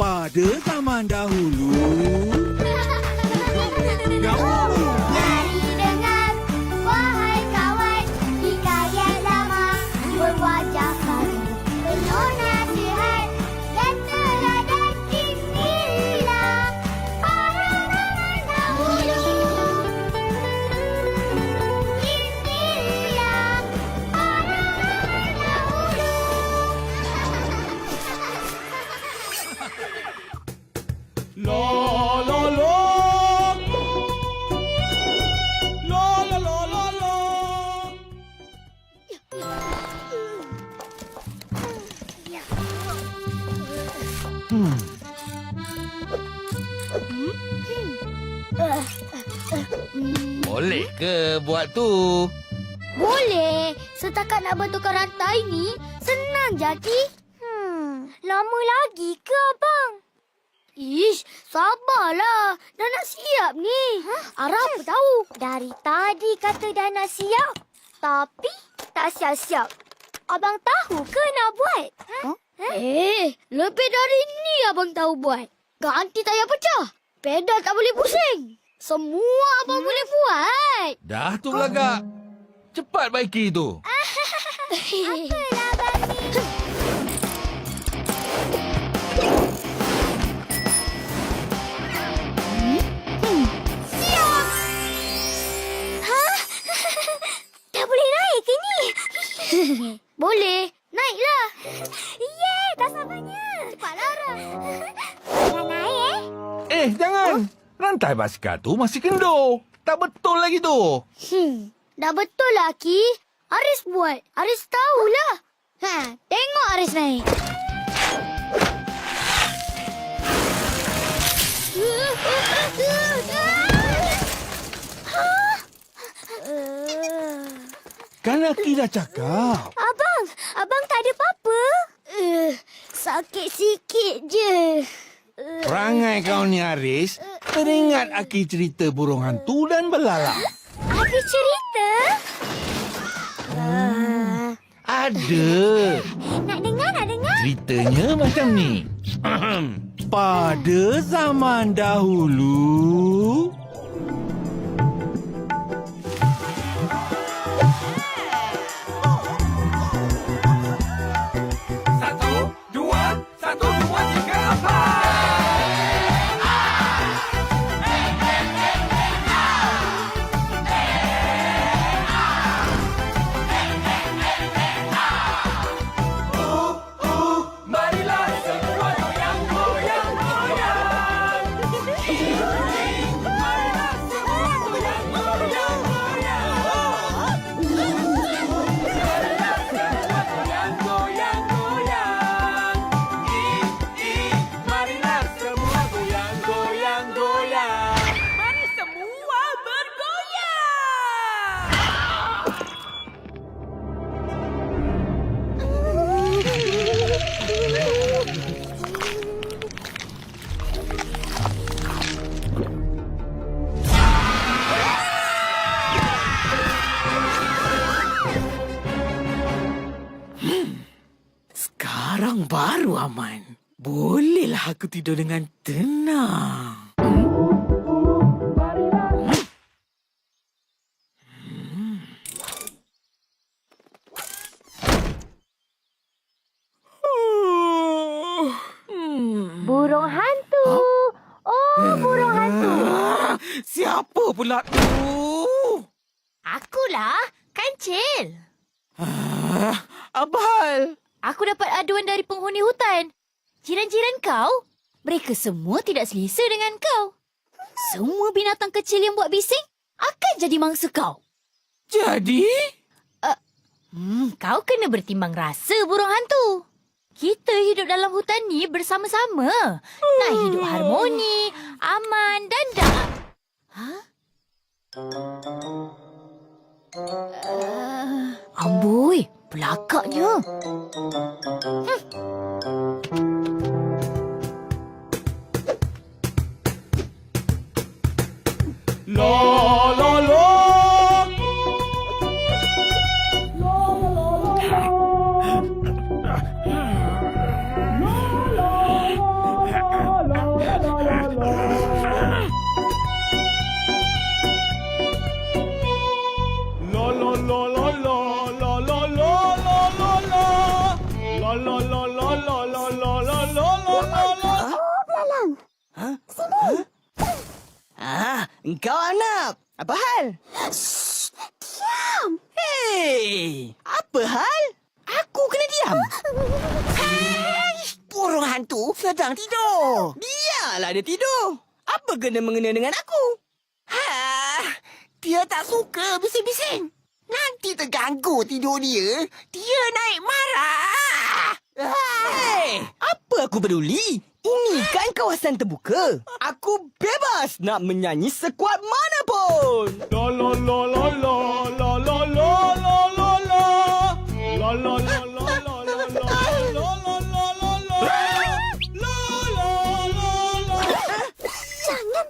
Pada zaman dahulu, dahulu. Mari dengar, wahai kawan, hikayat lama berwajah baru, penuh nasihat dan teladan inilah para zaman dahulu. Inilah para zaman dahulu. La la la. La la la la la. Boleh ke buat tu? Boleh. Setakat nak betulkan rantai ni, senang jadi. Lama lagi ke, abang? Ish, sabarlah. Dah nak siap ni. Ara apa tahu? Dari tadi kata dah nak siap. Tapi tak siap-siap. Abang tahu ke nak buat? Lebih dari ni abang tahu buat. Ganti tayar pecah. Pedal tak boleh pusing. Semua abang boleh buat. Dah tu belagak. Cepat baiki tu. Apalah abang ni? Siap! Hah? Dah boleh naik ke ni? Boleh. Naiklah. Yeay, tak sabarnya. Cepatlah, Ara. Dah naik, Jangan. Rantai basikal tu masih kendur. Tak betul lagi tu. Dah betul lah, Ki. Aris buat. Aris tahulah. Tengok Aris naik. Kan Aki dah cakap. Abang tak ada apa-apa? Sakit sikit je. Perangai kau ni, Aris. Teringat Aki cerita burung hantu dan belalang. Ada cerita? Ada. Nak dengar? Ceritanya macam ni. Pada zaman dahulu, sekarang baru aman. Bolehlah aku tidur dengan tenang. Burung hantu. Burung hantu. Siapa pula tu? Akulah, Kancil. Abal. Aku dapat aduan dari penghuni hutan. Jiran-jiran kau, mereka semua tidak selesa dengan kau. Semua binatang kecil yang buat bising akan jadi mangsa kau. Jadi? Kau kena bertimbang rasa, burung hantu. Kita hidup dalam hutan ni bersama-sama. Nak hidup harmoni, aman dan damai. Amboi, pelakaknya. la la la. Engkau anak. Apa hal? Diam. Hei, apa hal? Aku kena diam. Burung hantu sedang tidur. Biarlah dia tidur. Apa kena-mengena dengan aku? Dia tak suka bising-bising. Nanti terganggu tidur dia. Dia naik marah. Hei, apa aku peduli? Ini kan kawasan terbuka. Aku bebas nak menyanyi sekuat mana pun. Jangan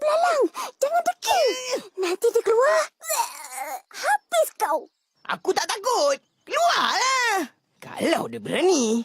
belalang. Jangan degil. Nanti dia keluar. Habis kau. Aku tak takut. Keluarlah. Kalau dia berani.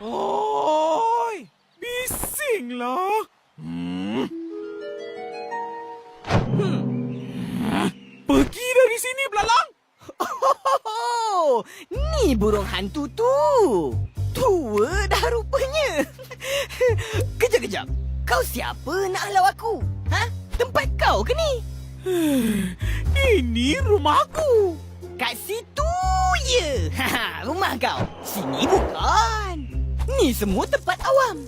Oi, bisinglah. Pergi dari sini, belalang. Oh, ni burung hantu tu. Tua dah rupanya. Kejap-kejap. Kau siapa nak halau aku? Tempat kau ke ni? Ini rumahku. Kat situ je. Rumah kau. Sini bukan. Ni semua tempat awam.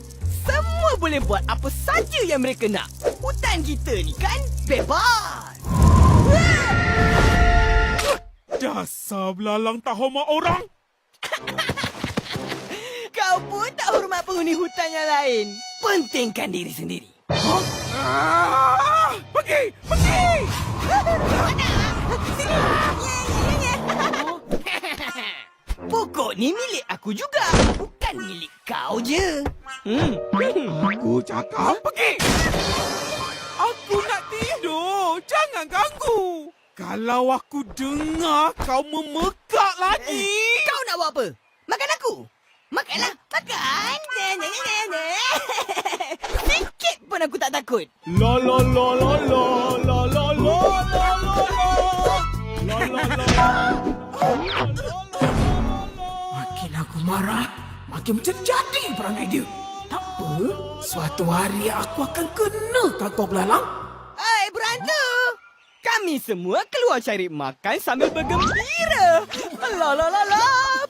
Semua boleh buat apa saja yang mereka nak. Hutan kita ni kan bebas. Dasar belalang tak hormat orang. Kau pun tak hormat penghuni hutan yang lain. Pentingkan diri sendiri. Pergi! Pergi! Pokok ni milik aku juga. Bukan milik kau je. Aku cakap pergi! Aku nak tidur. Jangan ganggu. Kalau aku dengar kau memekak lagi. Kau nak buat apa? Makan aku? Makanlah. Makan. Sikit pun aku tak takut. Makin aku marah, makin macam jadi perangai dia. Tak apa, suatu hari aku akan kenakan kau belalang. Hai, berantu. Kami semua keluar cari makan sambil bergembira.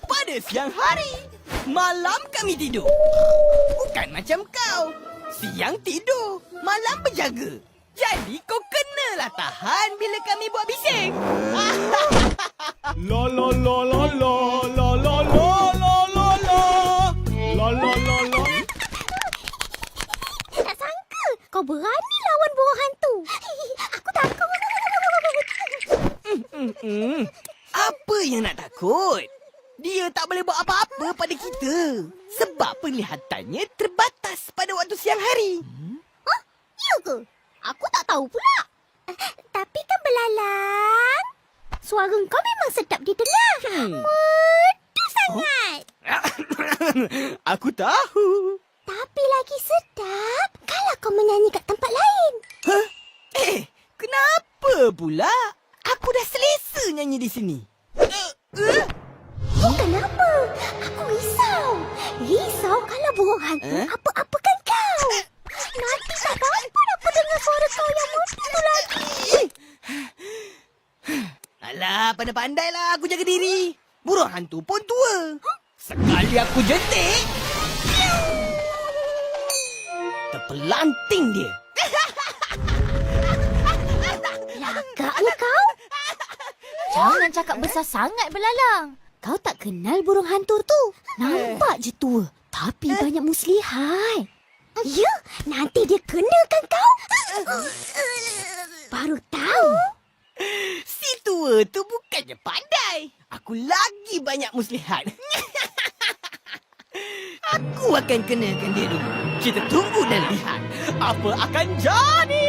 Pada siang hari. Malam kami tidur. Bukan macam kau. Siang tidur, malam berjaga. Jadi kau kenalah tahan bila kami buat bising. Tak sangka kau berani lawan burung hantu. Aku takut. Apa yang nak takut? Dia tak boleh buat apa-apa pada kita. Sebab penglihatannya terbatas pada waktu siang hari. Ya ke? Aku tak tahu pula. Tapi kan belalang, suara kau memang sedap didengar. Merdu sangat. Aku tahu. Tapi lagi sedap kalau kau menyanyi kat tempat lain. Kenapa pula? Aku dah selesa nyanyi di sini. Oh, kenapa? Aku risau. Risau kalau burung hantu apa-apakan kau. Nanti tak dapat aku dengar suara kau yang merdu lagi. Alah, pandai-pandailah aku jaga diri. Burung hantu pun tua. Sekali aku jentik, terpelanting dia. Lagaknya kau. Jangan cakap besar sangat belalang. Kau tak kenal burung hantu tu. Nampak je tua. Tapi banyak muslihat. Ya, nanti dia kenakan kau. Baru tahu. Si tua tu bukannya pandai. Aku lagi banyak muslihat. Aku akan kenakan dia dulu. Kita tunggu dan lihat apa akan jadi.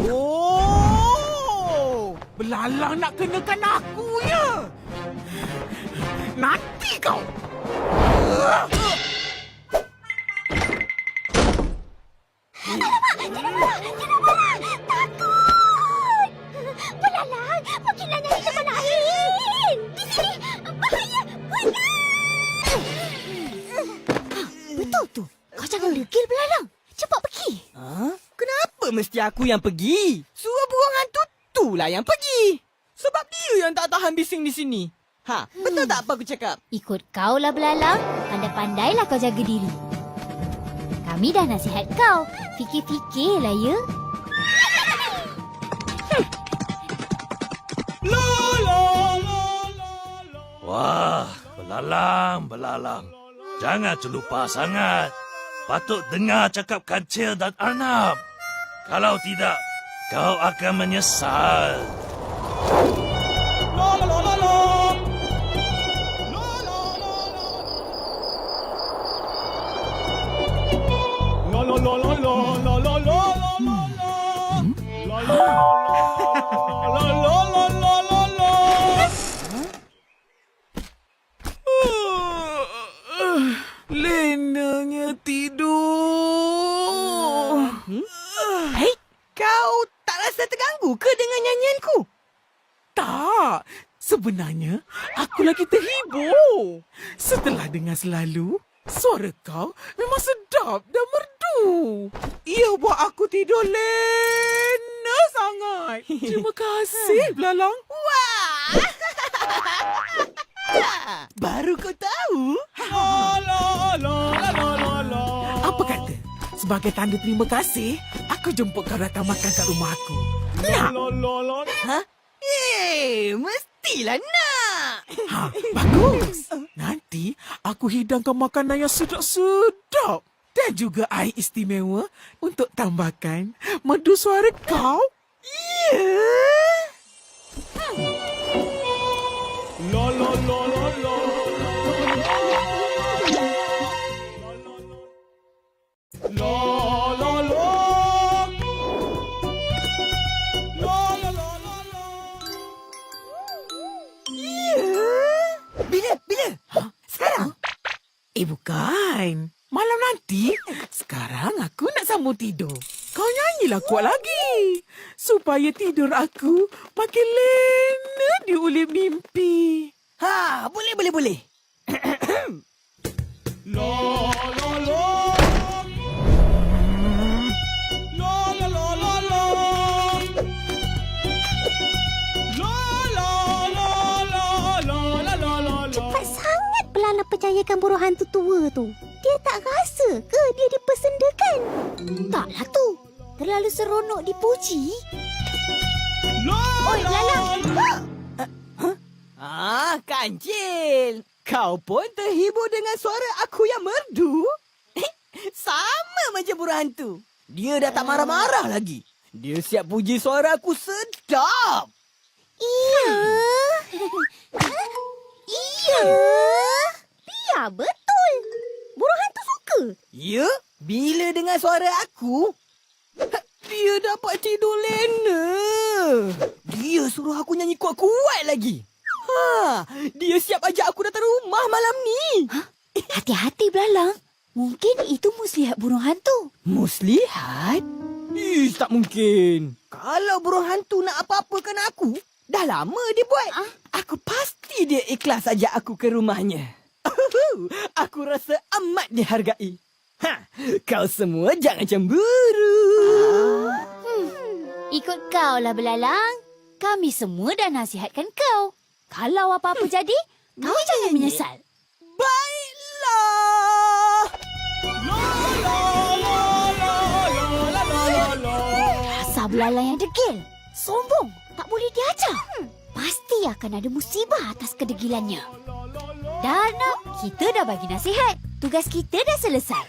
Oh, belalang nak kenakan aku ya. Nanti kau. Takut! Belalang, pergilah nyari tempat lain. Di sini, bahaya. Betul tu. Kau jangan degil belalang. Cepat pergi. Ha? Kenapa mesti aku yang pergi? Suruh burung hantu tu lah yang pergi. Sebab dia yang tak tahan bising di sini. Ha, betul tak apa aku cakap? Ikut kau lah belalang. Pandai-pandailah kau jaga diri. Kami dah nasihat kau. Fikir-fikirlah ya. Wah, belalang. Jangan terlupa sangat. Patut dengar cakap kancil dan arnab. Kalau tidak, kau akan menyesal. Lenanya tidur. Hei, kau tak rasa terganggu ke dengan nyanyianku? Tak. Sebenarnya, aku lagi terhibur. Setelah dengar selalu, suara kau memang sedap dan merdu. Ia buat aku tidur lena sangat. Terima kasih, belalang. Wah! Baru kau tahu? Apa kata? Sebagai tanda terima kasih, aku jemput kau datang makan kat rumah aku. Nak? Ha? Mestilah nak. Ha, bagus. Nanti aku hidangkan makanan yang sedap-sedap. Dan juga air istimewa untuk tambahkan merdu suara kau. Ya. Bila? Sekarang? Bukan. Malam nanti. Sekarang aku nak sambung tidur. Kau nyanyilah kuat lagi. Supaya tidur aku makin lena di ulip mimpi. Ha, boleh. Cepat sangat belalang percayakan burung hantu tua tu. Dia tak rasa ke dia dipersendakan? Taklah tu. Terlalu seronok dipuji. Oi, belalang. Kancil. Kau pun terhibur dengan suara aku yang merdu? Sama macam burung hantu. Dia dah tak marah-marah lagi. Dia siap puji suara aku sedap. Iya. Iya. Biar betul. Burung hantu suka. Ya, bila dengar suara aku, dia dapat tidur lena. Dia suruh aku nyanyi kuat-kuat lagi. Dia siap ajak aku datang rumah malam ni. Hati-hati belalang. Mungkin itu muslihat burung hantu. Muslihat? Tak mungkin. Kalau burung hantu nak apa-apakan aku, dah lama dia buat. Aku pasti dia ikhlas ajak aku ke rumahnya. Aku rasa amat dihargai. Kau semua jangan cemburu. Ikut kau lah belalang. Kami semua dah nasihatkan kau. Kalau apa-apa jadi, kau jangan menyesal. Baiklah. Rasa belalang yang degil. Sombong. Tak boleh diajar. Pasti akan ada musibah atas kedegilannya. Dah nak, kita dah bagi nasihat. Tugas kita dah selesai.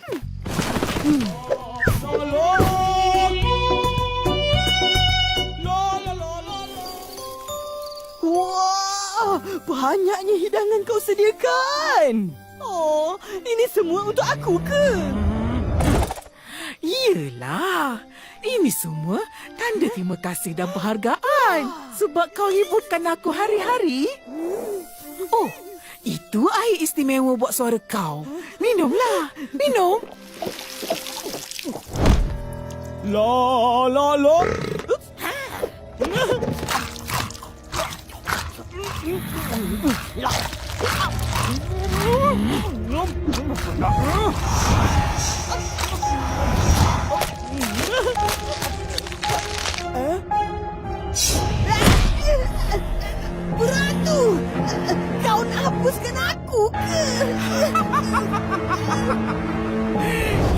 Wah, banyaknya hidangan kau sediakan. Oh, ini semua untuk aku ke? Yelah, ini semua tanda terima kasih dan penghargaan sebab kau hiburkan aku hari-hari. Oh, itu air istimewa buat suara kau. Minumlah, minum. La la la. Beratu! Kau nak hapuskan aku ke?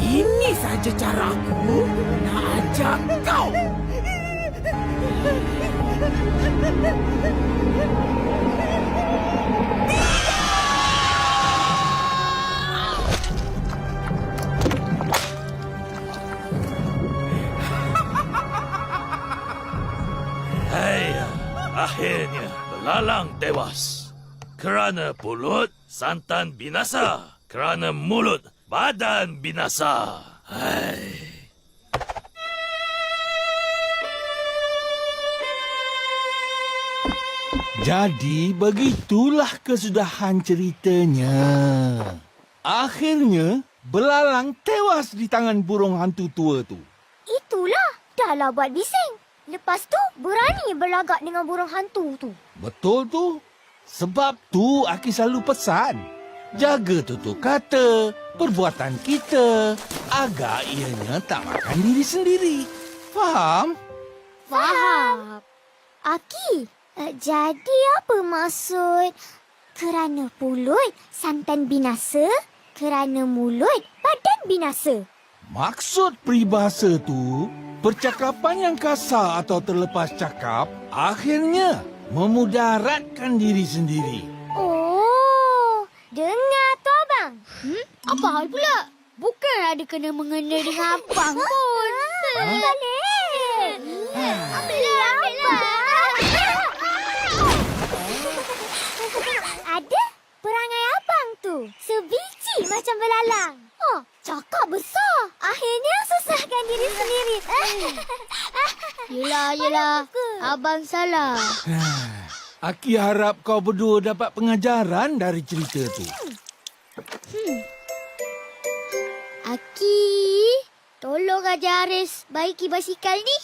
Ini saja cara aku nak ajak kau. Hai, akhirnya belalang tewas. Kerana pulut, santan binasa. Kerana mulut, badan binasa. Hai. Jadi begitulah kesudahan ceritanya. Akhirnya, belalang tewas di tangan burung hantu tua tu. Itulah. Dahlah buat bising. Lepas tu, berani berlagak dengan burung hantu tu. Betul tu. Sebab tu Aki selalu pesan. Jaga tutur kata, perbuatan kita, agar ianya tak makan diri sendiri. Faham? Faham. Aki, jadi apa maksud kerana pulut santan binasa, kerana mulut badan binasa? Maksud peribahasa tu, percakapan yang kasar atau terlepas cakap akhirnya memudaratkan diri sendiri. Oh, dengar tu abang. Apa hal pula? Bukan ada kena mengena dengan abang pun. Balik. Ambillah. Ada perangai abang tu. Sebiji macam belalang. Oh, cakap besar. Akhirnya susahkan diri sendiri. Yelah. Abang salah. Aki harap kau berdua dapat pengajaran dari cerita tu. Aki, tolong ajar Haris baiki basikal ni.